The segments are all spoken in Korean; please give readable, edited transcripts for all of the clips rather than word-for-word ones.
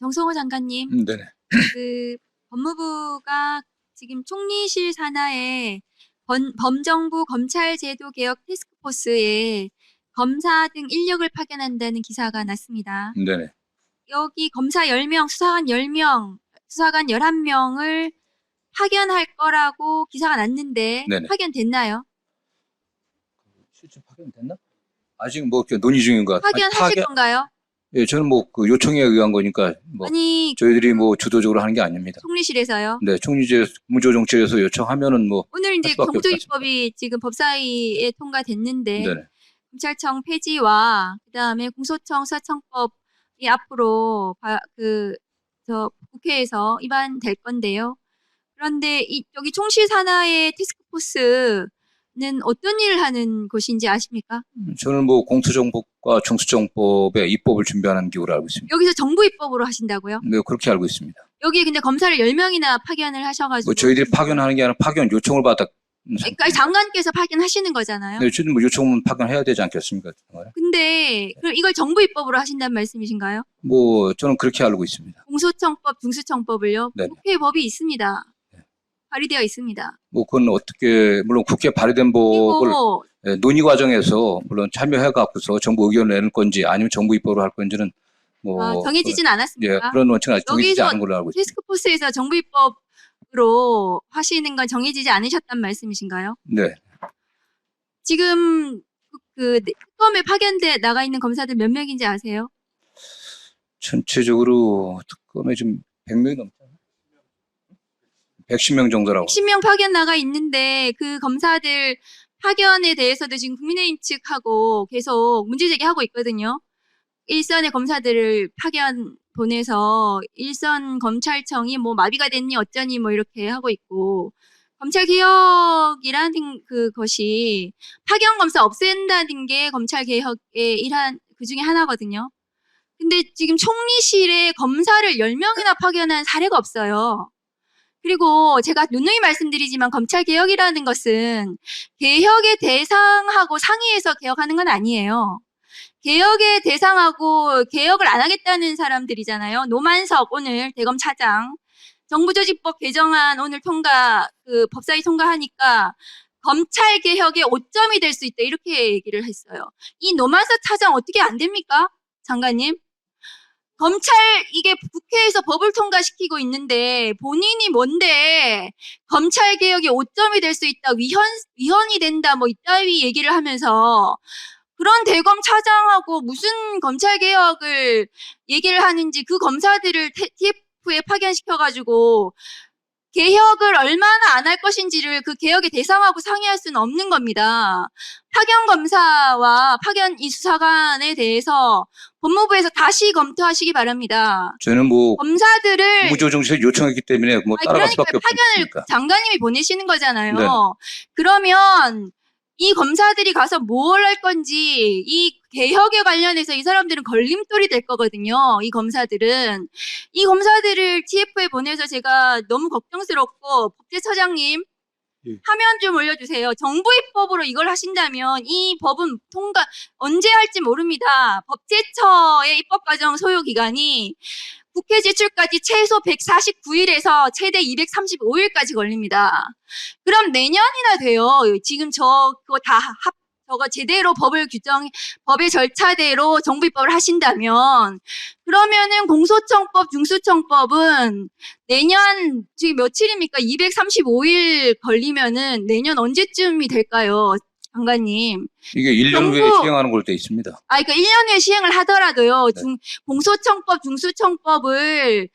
정성호 장관님, 네네. 그 법무부가 지금 총리실 산하에 범정부 검찰제도 개혁 태스크포스에 검사 등 인력을 파견한다는 기사가 났습니다. 네네. 여기 검사 10명, 수사관 10명, 수사관 11명을 파견할 거라고 기사가 났는데 네네. 파견됐나요? 실제 파견됐나? 아직 뭐 논의 중인 것 같아요. 파견하실 건가요? 예, 저는 뭐 그 요청에 의한 거니까 뭐 아니, 저희들이 뭐 주도적으로 하는 게 아닙니다. 총리실에서요? 네, 국무조정실에서 요청하면은 뭐 오늘 이제 수밖에 없지 정부조직법이 지금 법사위에 통과됐는데 네네. 검찰청 폐지와 그다음에 공소청 수사청법이 앞으로 국회에서 입안될 건데요. 그런데 여기 총시 산하의 태스크포스는 어떤 일을 하는 곳인지 아십니까? 저는 뭐 공수정보과 중수정법의 입법을 준비하는 기구로 알고 있습니다. 여기서 정부 입법으로 하신다고요? 네, 그렇게 알고 있습니다. 여기 근데 검사를 10명이나 파견을 하셔가지고 뭐 저희들이 파견하는 게 아니라 파견 요청을 받았. 그러니까 장관께서 파견하시는 거잖아요. 네, 저는 뭐 요청은 파견해야 되지 않겠습니까? 근데 그럼 이걸 정부 입법으로 하신다는 말씀이신가요? 뭐 저는 그렇게 알고 있습니다. 공소청법, 중수청법을요? 네. 국회에 법이 있습니다. 발의되어 있습니다. 뭐 그건 어떻게 물론 국회 발의된 법을 그리고 논의 과정에서 물론 참여해 갖고서 정부 의견을 내는 건지 아니면 정부 입법으로 할 건지는 뭐 정해지진 않았습니까? 예, 그런 원칙은 아직 정해지지 않은 걸로 알고 있습니다. 태스크포스에서 정부 입법으로 하시는 건 정해지지 않으셨단 말씀이신가요? 네. 지금 특검에 파견돼 나가 있는 검사들 몇 명인지 아세요? 전체적으로 특검에 지금 100명이 넘잖아요. 110명 정도라고. 10명 파견 나가 있는데 그 검사들 파견에 대해서도 지금 국민의힘 측하고 계속 문제 제기하고 있거든요. 일선의 검사들을 파견 보내서 일선 검찰청이 뭐 마비가 됐니 어쩌니 뭐 이렇게 하고 있고, 검찰 개혁이라는 그것이 파견 검사 없앤다는 게 검찰 개혁의 그 중에 하나거든요. 근데 지금 총리실에 검사를 10명이나 파견한 사례가 없어요. 그리고 제가 누누이 말씀드리지만 검찰 개혁이라는 것은 개혁의 대상하고 상의해서 개혁하는 건 아니에요. 개혁의 대상하고 개혁을 안 하겠다는 사람들이잖아요. 노만석 오늘 대검 차장, 정부조직법 개정안 오늘 법사위 통과하니까 검찰 개혁의 오점이 될 수 있다 이렇게 얘기를 했어요. 이 노만석 차장 어떻게 안 됩니까? 장관님? 이게 국회에서 법을 통과시키고 있는데 본인이 뭔데 검찰 개혁의 오점이 될 수 있다, 위헌이 된다 뭐 이따위 얘기를 하면서 그런 대검 차장하고 무슨 검찰 개혁을 얘기를 하는지 그 검사들을 TF에 파견시켜가지고 개혁을 얼마나 안 할 것인지를 그 개혁의 대상하고 상의할 수는 없는 겁니다. 파견 검사와 파견 이 수사관에 대해서 법무부에서 다시 검토하시기 바랍니다. 저는 뭐 검사들을 국무조정실 요청했기 때문에 뭐 따라갈 수밖에 파견을 없으니까. 장관님이 보내시는 거잖아요. 네. 그러면 이 검사들이 가서 뭘 할 건지 이 개혁에 관련해서 이 사람들은 걸림돌이 될 거거든요. 이 검사들을 TF에 보내서 제가 너무 걱정스럽고, 법제처장님 화면 좀 올려주세요. 정부 입법으로 이걸 하신다면 이 법은 통과 언제 할지 모릅니다. 법제처의 입법 과정 소요 기간이 국회 제출까지 최소 149일에서 최대 235일까지 걸립니다. 그럼 내년이나 돼요. 지금 그거 저거 제대로 법의 절차대로 정부 입법을 하신다면, 그러면은 공소청법, 중수청법은 내년 지금 며칠입니까? 235일 걸리면은 내년 언제쯤이 될까요? 장관님. 이게 1년 후에 시행하는 걸로 돼 있습니다. 그러니까 1년 후에 시행을 하더라도요. 네. 공소청법, 중수청법을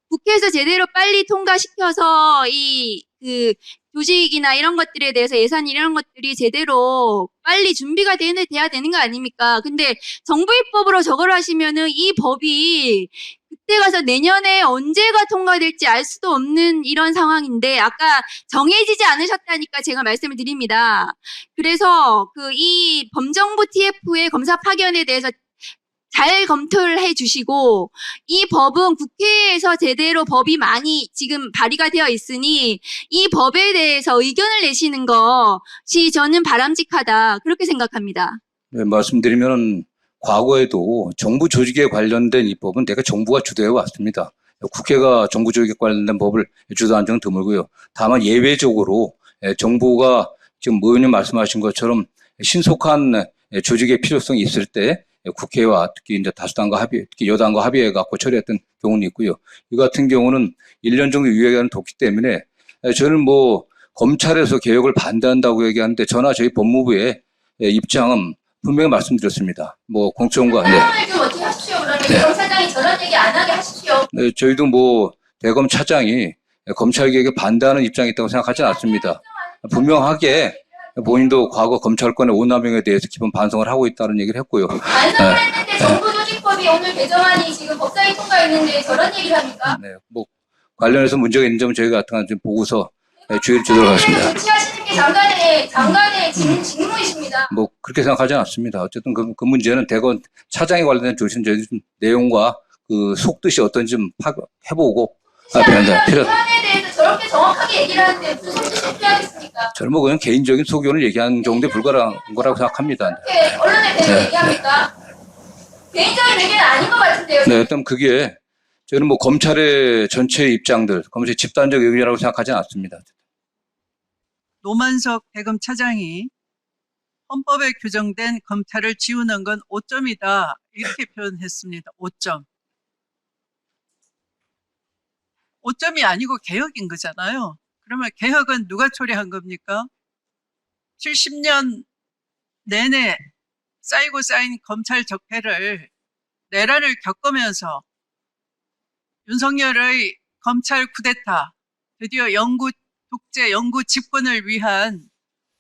국회에서 제대로 빨리 통과시켜서 조직이나 이런 것들에 대해서 예산 이런 것들이 제대로 빨리 준비가 돼야 되는 거 아닙니까? 근데 정부 입법으로 저걸 하시면은 이 법이 그때 가서 내년에 언제가 통과될지 알 수도 없는 이런 상황인데, 아까 정해지지 않으셨다니까 제가 말씀을 드립니다. 그래서 이 범정부 TF의 검사 파견에 대해서 잘 검토를 해주시고, 이 법은 국회에서 제대로 법이 많이 지금 발의가 되어 있으니 이 법에 대해서 의견을 내시는 것이 저는 바람직하다 그렇게 생각합니다. 네, 말씀드리면 과거에도 정부 조직에 관련된 입법은 대개 정부가 주도해 왔습니다. 국회가 정부 조직에 관련된 법을 주도한 적은 드물고요. 다만 예외적으로 정부가 지금 모 의원님 말씀하신 것처럼 신속한 조직의 필요성이 있을 때 국회와 특히 이제 다수당과 합의, 특히 여당과 합의해 갖고 처리했던 경우는 있고요. 이 같은 경우는 1년 정도 유예기간을 뒀기 때문에 저는 뭐 검찰에서 개혁을 반대한다고 얘기하는데 저나 저희 법무부의 입장은 분명히 말씀드렸습니다. 뭐 공청과 판단을 좀 어떻게 하십시오. 그러면 검찰장이 저런 얘기 안 하게 하십시오. 네, 저희도 뭐 대검 차장이 검찰 개혁에 반대하는 입장이 있다고 생각하지는 않습니다. 분명하게 본인도 과거 검찰권의 오남용에 대해서 기본 반성을 하고 있다는 얘기를 했고요. 반성을 했는데 정부조직법이 오늘 개정안이 지금 법사위 통과했는데 저런 얘기를 합니까? 네, 뭐 관련해서 문제가 있는 점은 저희가 같은 좀 보고서 주의를 주도록 하겠습니다. 조치하시는 게 장관의 직무이십니다. 뭐 그렇게 생각하지 않습니다. 어쨌든 그 문제는 대검 차장에 관련된 조치는 저희들 좀 내용과 그 속뜻이 어떤지 좀 해보고 필요. 사안에 대해서 저렇게 정확하게 얘기를 하는데 무슨 속뜻이 필요하겠습니까? 저는 뭐 그냥 개인적인 소견을 얘기한 정도에 불과한 거라고 생각합니다. 그렇게 언론에 대해서 얘기합니까? 개인적인 의견은 아닌 것 같은데요. 네, 일단 그게 저는 뭐 검찰의 전체 입장들, 검찰의 집단적 의견이라고 생각하지는 않습니다. 노만석 대검 차장이 헌법에 규정된 검찰을 지우는 건 오점이다 이렇게 표현했습니다. 5점. 5점이 아니고 개혁인 거잖아요. 그러면 개혁은 누가 초래한 겁니까? 70년 내내 쌓이고 쌓인 검찰 적폐를 내란을 겪으면서 윤석열의 검찰 쿠데타, 드디어 독재 영구 집권을 위한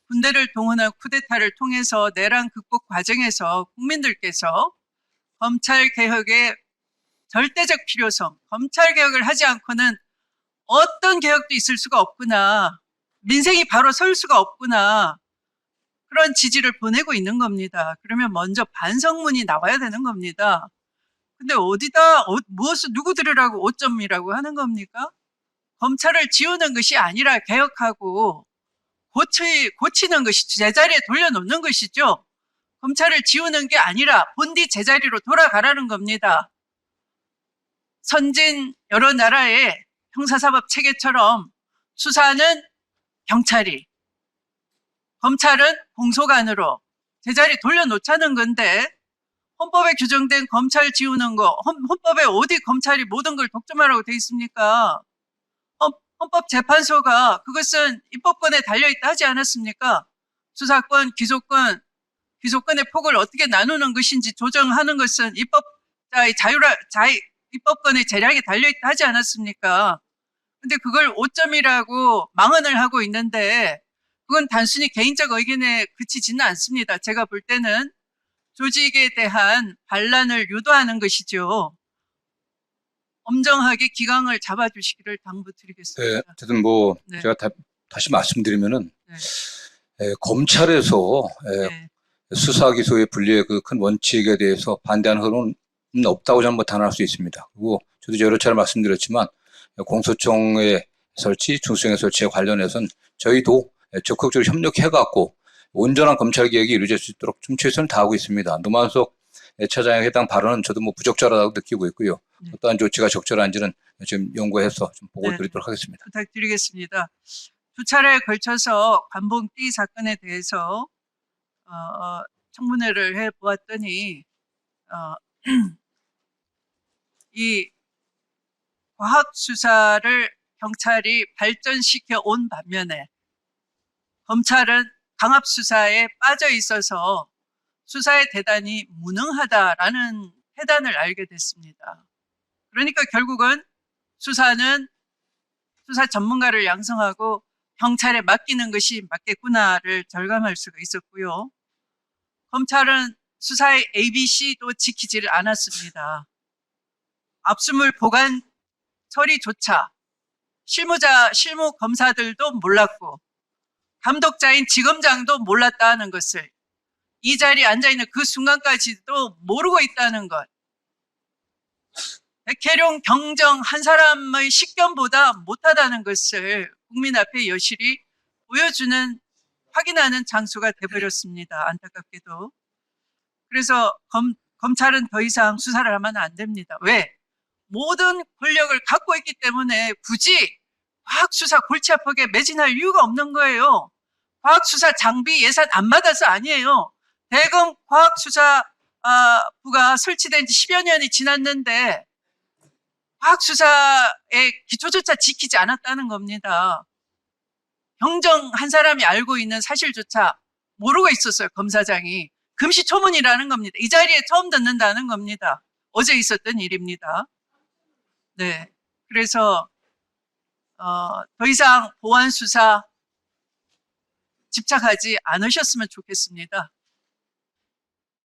군대를 동원한 쿠데타를 통해서 내란 극복 과정에서 국민들께서 검찰 개혁의 절대적 필요성, 검찰 개혁을 하지 않고는 어떤 개혁도 있을 수가 없구나, 민생이 바로 설 수가 없구나, 그런 지지를 보내고 있는 겁니다. 그러면 먼저 반성문이 나와야 되는 겁니다. 근데 누구 들으라고 5점이라고 하는 겁니까? 검찰을 지우는 것이 아니라 개혁하고 고치는 것이, 제자리에 돌려놓는 것이죠. 검찰을 지우는 게 아니라 본디 제자리로 돌아가라는 겁니다. 선진 여러 나라의 형사사법 체계처럼 수사는 경찰이, 검찰은 공소관으로 제자리 돌려놓자는 건데, 헌법에 규정된 검찰 지우는 거, 헌법에 어디 검찰이 모든 걸 독점하라고 돼 있습니까? 헌법재판소가 그것은 입법권에 달려있다 하지 않았습니까? 수사권, 기소권의 폭을 어떻게 나누는 것인지 조정하는 것은 입법권의 재량에 달려있다 하지 않았습니까? 근데 그걸 5점이라고 망언을 하고 있는데, 그건 단순히 개인적 의견에 그치지는 않습니다. 제가 볼 때는 조직에 대한 반란을 유도하는 것이죠. 엄정하게 기강을 잡아주시기를 당부드리겠습니다. 네, 어쨌든 뭐 네. 제가 다시 말씀드리면은 네. 검찰에서 네. 수사 기소의 분리의 그 큰 원칙에 대해서 반대하는 흐름은 없다고 저는 뭐 단언할 수 있습니다. 그리고 저도 여러 차례 말씀드렸지만 공소청의 설치, 중수청의 설치에 관련해서는 저희도 적극적으로 협력해갖고 온전한 검찰 개혁이 이루어질 수 있도록 좀 최선을 다하고 있습니다. 노만석 차장의 해당 발언은 저도 뭐 부적절하다고 느끼고 있고요. 네. 어떠한 조치가 적절한지는 지금 연구해서 좀 보고를 네. 드리도록 하겠습니다. 부탁드리겠습니다. 두 차례에 걸쳐서 관봉띠 사건에 대해서 청문회를 해보았더니 이 과학 수사를 경찰이 발전시켜 온 반면에 검찰은 강압 수사에 빠져 있어서 수사에 대단히 무능하다라는 해단을 알게 됐습니다. 그러니까 결국은 수사는 수사 전문가를 양성하고 경찰에 맡기는 것이 맞겠구나를 절감할 수가 있었고요. 검찰은 수사의 ABC도 지키지를 않았습니다. 압수물 보관 처리조차 실무 검사들도 몰랐고 감독자인 지검장도 몰랐다는 것을, 이 자리에 앉아있는 그 순간까지도 모르고 있다는 것, 백혜룡 경정 한 사람의 식견보다 못하다는 것을 국민 앞에 여실히 보여주는, 확인하는 장소가 돼버렸습니다. 안타깝게도. 그래서 검찰은 더 이상 수사를 하면 안 됩니다. 왜? 모든 권력을 갖고 있기 때문에 굳이 과학수사 골치 아프게 매진할 이유가 없는 거예요. 과학수사 장비 예산 안 받아서 아니에요. 대검 과학수사부가 설치된 지 10여 년이 지났는데 과학수사의 기초조차 지키지 않았다는 겁니다. 경정 한 사람이 알고 있는 사실조차 모르고 있었어요, 검사장이. 금시초문이라는 겁니다. 이 자리에 처음 듣는다는 겁니다. 어제 있었던 일입니다. 네. 그래서, 더 이상 보안 수사 집착하지 않으셨으면 좋겠습니다.